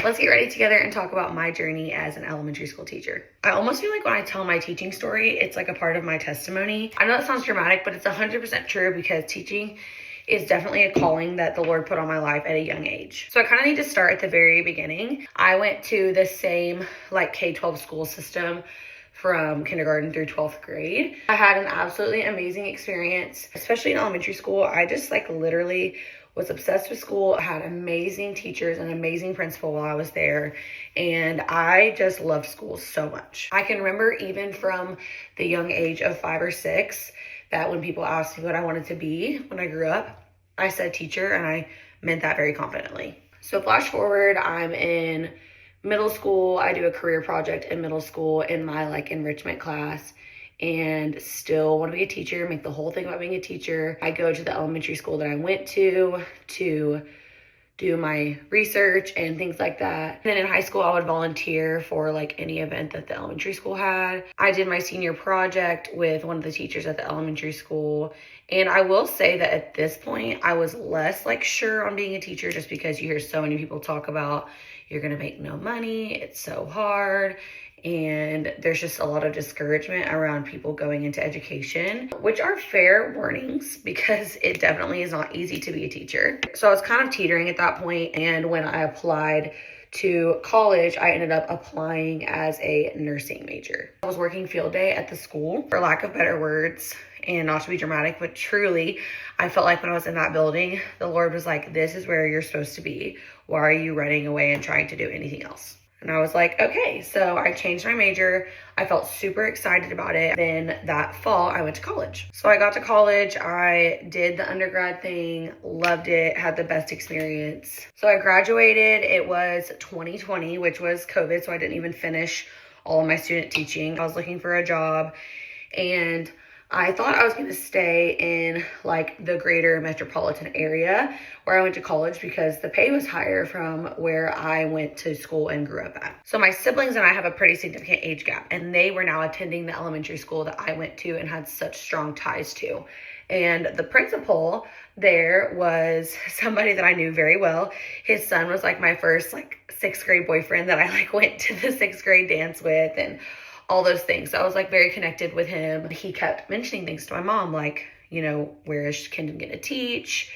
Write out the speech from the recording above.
let's get ready together and talk about my journey as an elementary school teacher. I almost feel like when I tell my teaching story, it's like a part of my testimony. I know that sounds dramatic, but it's 100% true because teaching is definitely a calling that the Lord put on my life at a young age. So I kind of need to start at the very beginning. I went to the same like K-12 school system from kindergarten through 12th grade. I had an absolutely amazing experience, especially in elementary school. I just like literally was obsessed with school. I had amazing teachers and amazing principal while I was there. And I just loved school so much. I can remember even from the young age of 5 or 6 that when people asked me what I wanted to be when I grew up, I said teacher, and I meant that very confidently. So flash forward, I'm in middle school. I do a career project in middle school in my like enrichment class, and still want to be a teacher, make the whole thing about being a teacher. I go to the elementary school that I went to do my research and things like that. And then in high school, I would volunteer for like any event that the elementary school had. I did my senior project with one of the teachers at the elementary school. And I will say that at this point, I was less like sure on being a teacher, just because you hear so many people talk about you're gonna make no money, it's so hard. And there's just a lot of discouragement around people going into education, which are fair warnings because it definitely is not easy to be a teacher. So I was kind of teetering at that point. And when I applied to college, I ended up applying as a nursing major. I was working field day at the school, for lack of better words, and not to be dramatic, but truly, I felt like when I was in that building, the Lord was like, this is where you're supposed to be. Why are you running away and trying to do anything else? And I was like, okay, so I changed my major. I felt super excited about it. Then that fall, I went to college. So I got to college, I did the undergrad thing, loved it, had the best experience. So I graduated, it was 2020, which was COVID, so I didn't even finish all of my student teaching. I was looking for a job, and I thought I was going to stay in like the greater metropolitan area where I went to college because the pay was higher from where I went to school and grew up at. So my siblings and I have a pretty significant age gap, and they were now attending the elementary school that I went to and had such strong ties to. And the principal there was somebody that I knew very well. His son was like my first like 6th grade boyfriend that I like went to the 6th grade dance with and all those things. So I was like very connected with him. He kept mentioning things to my mom, like, you know, where is Kendon gonna teach?